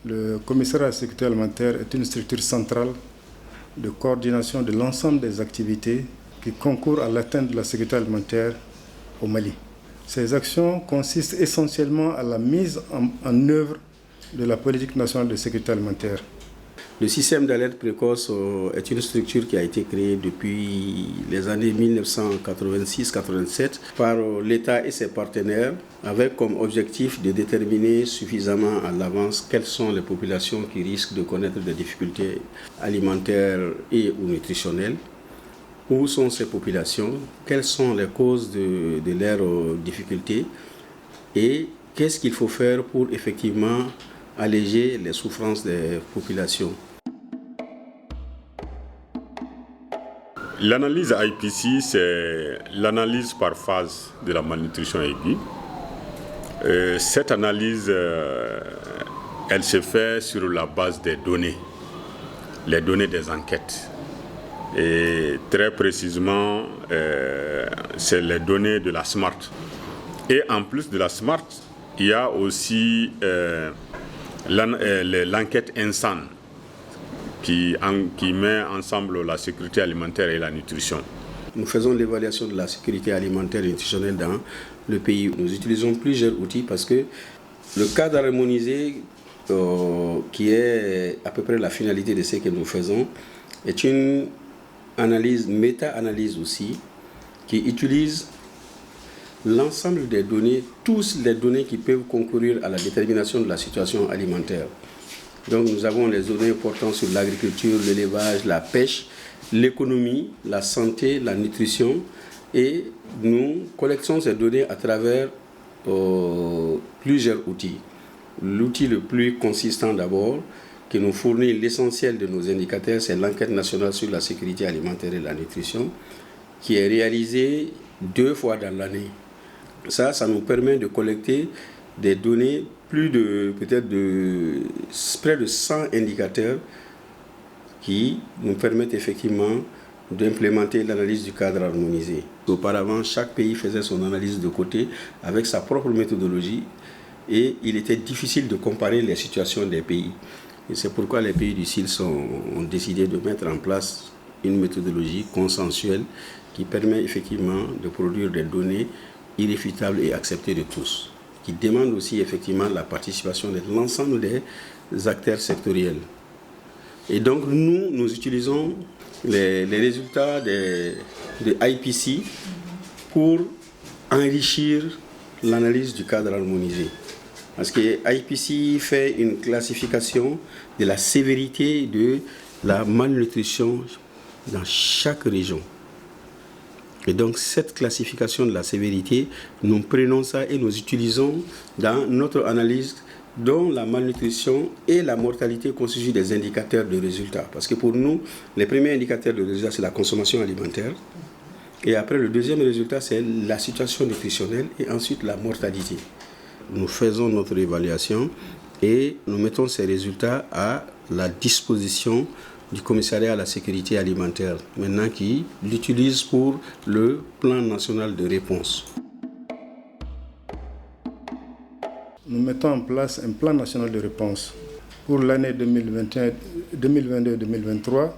Le commissariat à la sécurité alimentaire est une structure centrale de coordination de l'ensemble des activités qui concourent à l'atteinte de la sécurité alimentaire au Mali. Ces actions consistent essentiellement à la mise en œuvre de la politique nationale de sécurité alimentaire. Le système d'alerte précoce est une structure qui a été créée depuis les années 1986-87 par l'État et ses partenaires avec comme objectif de déterminer suffisamment à l'avance quelles sont les populations qui risquent de connaître des difficultés alimentaires et ou nutritionnelles. Où sont ces populations? Quelles sont les causes de leurs difficultés? Et qu'est-ce qu'il faut faire pour effectivement alléger les souffrances des populations? L'analyse IPC, c'est l'analyse par phase de la malnutrition aiguë. Cette analyse, elle se fait sur la base des données, les données des enquêtes. Et très précisément, c'est les données de la SMART. Et en plus de la SMART, il y a aussi l'enquête INSAN qui met ensemble la sécurité alimentaire et la nutrition. Nous faisons l'évaluation de la sécurité alimentaire et nutritionnelle dans le pays. Nous utilisons plusieurs outils parce que le cadre harmonisé, qui est à peu près la finalité de ce que nous faisons, est une analyse, méta-analyse aussi, qui utilise l'ensemble des données, tous les données qui peuvent concourir à la détermination de la situation alimentaire. Donc nous avons les données portant sur l'agriculture, l'élevage, la pêche, l'économie, la santé, la nutrition, et nous collectons ces données à travers plusieurs outils. L'outil le plus consistant d'abord, qui nous fournit l'essentiel de nos indicateurs, c'est l'enquête nationale sur la sécurité alimentaire et la nutrition, qui est réalisée 2 fois dans l'année. Ça nous permet de collecter des données, près de 100 indicateurs qui nous permettent effectivement d'implémenter l'analyse du cadre harmonisé. Auparavant, chaque pays faisait son analyse de côté avec sa propre méthodologie et il était difficile de comparer les situations des pays. Et c'est pourquoi les pays du CILS ont décidé de mettre en place une méthodologie consensuelle qui permet effectivement de produire des données irréfutables et acceptées de tous, qui demande aussi effectivement la participation de l'ensemble des acteurs sectoriels. Et donc nous utilisons les résultats de IPC pour enrichir l'analyse du cadre harmonisé. Parce que IPC fait une classification de la sévérité de la malnutrition dans chaque région. Et donc cette classification de la sévérité, nous prenons ça et nous utilisons dans notre analyse dont la malnutrition et la mortalité constituent des indicateurs de résultats. Parce que pour nous, les premiers indicateurs de résultats, c'est la consommation alimentaire. Et après, le deuxième résultat, c'est la situation nutritionnelle et ensuite la mortalité. Nous faisons notre évaluation et nous mettons ces résultats à la disposition du commissariat à la sécurité alimentaire, maintenant qui l'utilise pour le plan national de réponse. Nous mettons en place un plan national de réponse. Pour l'année 2022-2023,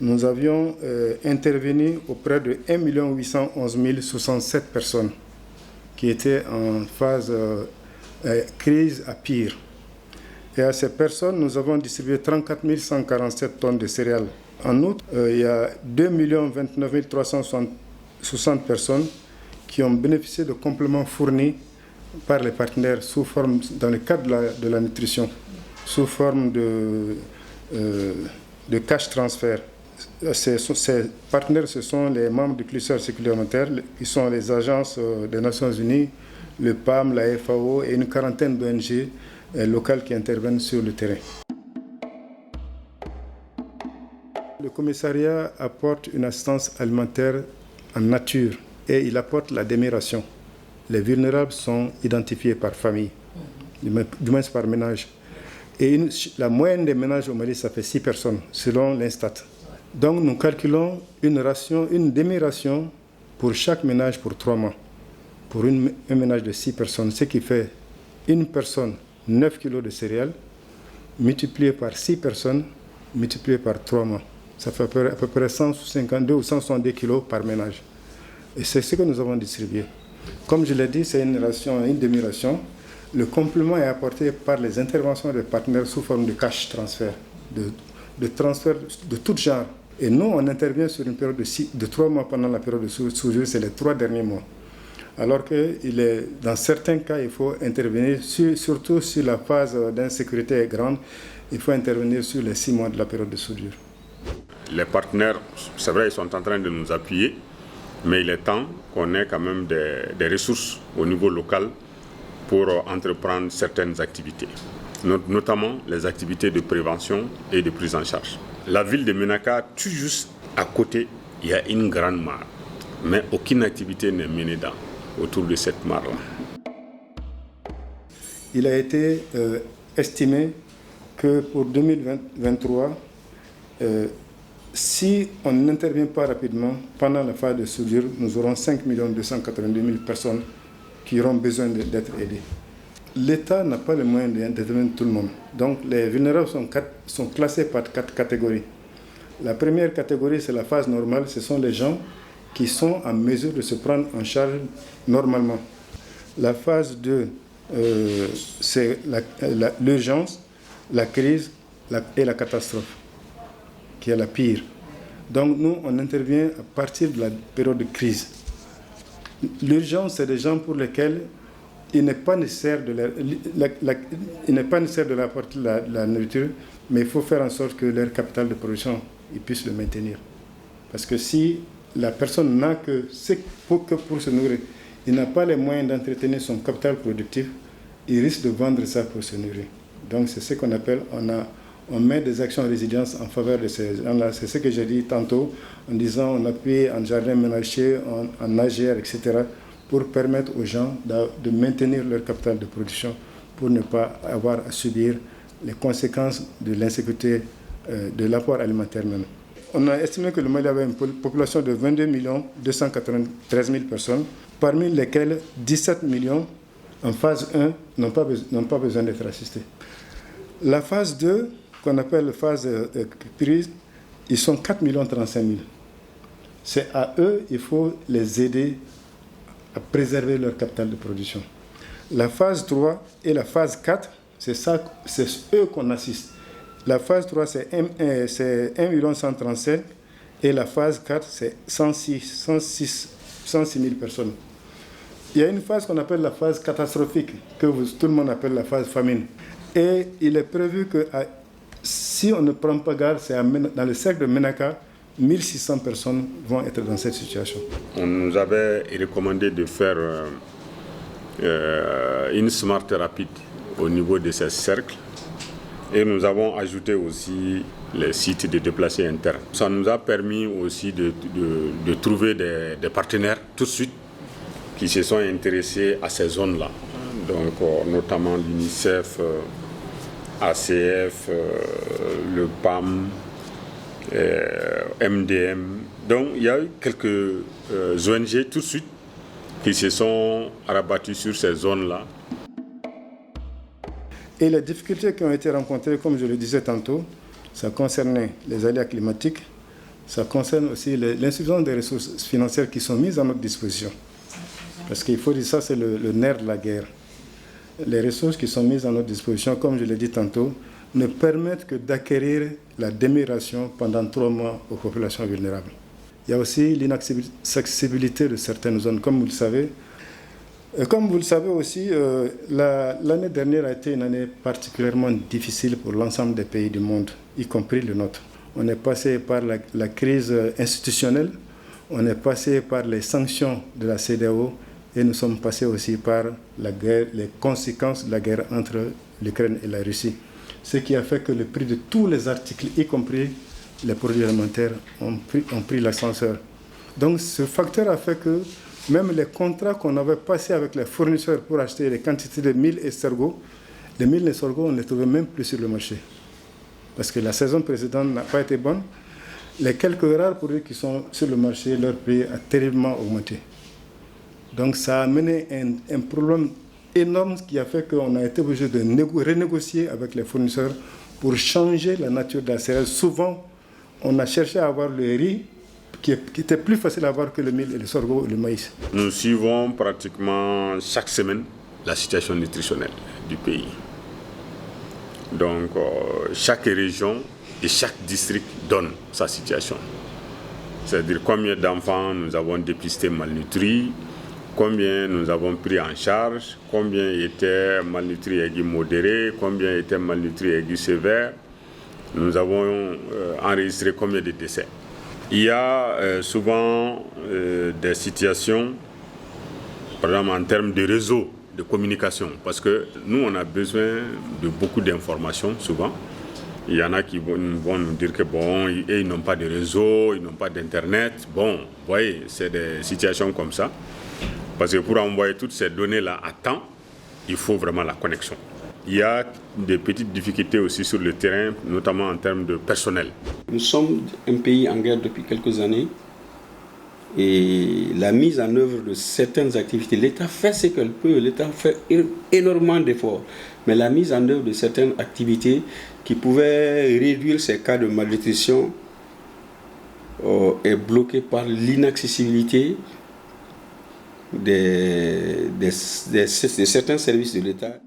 nous avions intervenu auprès de 1 811 067 personnes qui étaient en phase crise à pire. Et à ces personnes, nous avons distribué 34 147 tonnes de céréales. En outre, il y a 2 29 360 personnes qui ont bénéficié de compléments fournis par les partenaires dans le cadre de la nutrition, sous forme de cash transfert. Ces partenaires, ce sont les membres du cluster sécurité alimentaire, qui sont les agences des Nations Unies, le PAM, la FAO et une quarantaine d'ONG locales qui interviennent sur le terrain. Le commissariat apporte une assistance alimentaire en nature et il apporte la démération. Les vulnérables sont identifiés par famille, du moins par ménage. Et la moyenne des ménages au Mali, ça fait 6 personnes, selon l'Instat. Donc nous calculons une démération pour chaque ménage pour 3 mois, pour un ménage de 6 personnes, ce qui fait une personne 9 kg de céréales, multiplié par 6 personnes, multiplié par 3 mois. Ça fait à peu près 152 ou 170 kilos par ménage. Et c'est ce que nous avons distribué. Comme je l'ai dit, c'est une demi-ration. Le complément est apporté par les interventions des partenaires sous forme de cash transfert, de transfert de tout genre. Et nous, on intervient sur une période de 3 mois pendant la période de soudure, c'est les 3 derniers mois. Alors que dans certains cas, il faut intervenir, surtout si la phase d'insécurité est grande, il faut intervenir sur les 6 mois de la période de soudure. Les partenaires, c'est vrai, ils sont en train de nous appuyer, mais il est temps qu'on ait quand même des ressources au niveau local pour entreprendre certaines activités, notamment les activités de prévention et de prise en charge. La ville de Menaka, tout juste à côté, il y a une grande mare, mais aucune activité n'est menée autour de cette mare-là. Il a été estimé que pour 2023, si on n'intervient pas rapidement, pendant la phase de soudure, nous aurons 5 282 000 personnes qui auront besoin d'être aidées. L'État n'a pas les moyens d'intervenir tout le monde. Donc les vulnérables sont classés par 4 catégories. La première catégorie, c'est la phase normale. Ce sont les gens qui sont en mesure de se prendre en charge normalement. La phase 2, c'est l'urgence, la crise et la catastrophe, qui est la pire. Donc nous, on intervient à partir de la période de crise. L'urgence, c'est des gens pour lesquels il n'est pas nécessaire de leur apporter la nourriture, mais il faut faire en sorte que leur capital de production, ils puissent le maintenir. Parce que si la personne n'a que pour se nourrir, il n'a pas les moyens d'entretenir son capital productif, il risque de vendre ça pour se nourrir. Donc c'est ce qu'on appelle, on met des actions de résilience en faveur de ces gens-là. C'est ce que j'ai dit tantôt, en disant on appuie en jardin ménager, en AGR, etc., pour permettre aux gens de maintenir leur capital de production, pour ne pas avoir à subir les conséquences de l'insécurité de l'apport alimentaire même. On a estimé que le Mali avait une population de 22 293 000 personnes, parmi lesquelles 17 millions en phase 1 n'ont pas besoin d'être assistés. La phase 2, qu'on appelle la phase crise, ils sont 4 35 000. C'est à eux, il faut les aider à préserver leur capital de production. La phase 3 et la phase 4, c'est eux qu'on assiste. La phase 3, c'est 1 137 000 et la phase 4, c'est 106 000 personnes. Il y a une phase qu'on appelle la phase catastrophique, que tout le monde appelle la phase famine. Et il est prévu que si on ne prend pas garde, c'est dans le cercle de Menaka, 1600 personnes vont être dans cette situation. On nous avait recommandé de faire une smart rapide au niveau de ces cercles. Et nous avons ajouté aussi les sites de déplacés internes. Ça nous a permis aussi de trouver des partenaires tout de suite qui se sont intéressés à ces zones-là. Donc notamment l'UNICEF, ACF, le PAM, MDM. Donc il y a eu quelques ONG tout de suite qui se sont rabattus sur ces zones-là. Et les difficultés qui ont été rencontrées, comme je le disais tantôt, ça concernait les aléas climatiques, ça concerne aussi l'insuffisance des ressources financières qui sont mises à notre disposition. Parce qu'il faut dire ça, c'est le nerf de la guerre. Les ressources qui sont mises à notre disposition, comme je l'ai dit tantôt, ne permettent que d'acquérir la demi-ration pendant 3 mois aux populations vulnérables. Il y a aussi l'inaccessibilité de certaines zones, comme vous le savez. Comme vous le savez aussi, l'année dernière a été une année particulièrement difficile pour l'ensemble des pays du monde, y compris le nôtre. On est passé par la crise institutionnelle, on est passé par les sanctions de la CEDEAO et nous sommes passés aussi par la guerre, les conséquences de la guerre entre l'Ukraine et la Russie. Ce qui a fait que le prix de tous les articles, y compris les produits alimentaires, ont pris l'ascenseur. Donc ce facteur a fait que même les contrats qu'on avait passés avec les fournisseurs pour acheter les quantités de mil et escargots, les mil et escargots, on ne les trouvait même plus sur le marché. Parce que la saison précédente n'a pas été bonne. Les quelques rares produits qui sont sur le marché, leur prix a terriblement augmenté. Donc ça a amené un problème énorme qui a fait qu'on a été obligé de renégocier avec les fournisseurs pour changer la nature de la céréale. Souvent, on a cherché à avoir le riz qui était plus facile à avoir que le mil, le sorgho et le maïs. Nous suivons pratiquement chaque semaine la situation nutritionnelle du pays. Donc, chaque région et chaque district donne sa situation. C'est-à-dire combien d'enfants nous avons dépistés malnutris, combien nous avons pris en charge, combien étaient malnutris aigus modérés, combien étaient malnutris aigus sévères. Nous avons enregistré combien de décès. Il y a souvent des situations, par exemple en termes de réseau de communication, parce que nous on a besoin de beaucoup d'informations souvent. Il y en a qui vont nous dire que bon, ils n'ont pas de réseau, ils n'ont pas d'internet. Bon, vous voyez, c'est des situations comme ça. Parce que pour envoyer toutes ces données-là à temps, il faut vraiment la connexion. Il y a des petites difficultés aussi sur le terrain, notamment en termes de personnel. Nous sommes un pays en guerre depuis quelques années et la mise en œuvre de certaines activités, l'État fait ce qu'il peut, l'État fait énormément d'efforts, mais la mise en œuvre de certaines activités qui pouvaient réduire ces cas de malnutrition est bloquée par l'inaccessibilité de certains services de l'État.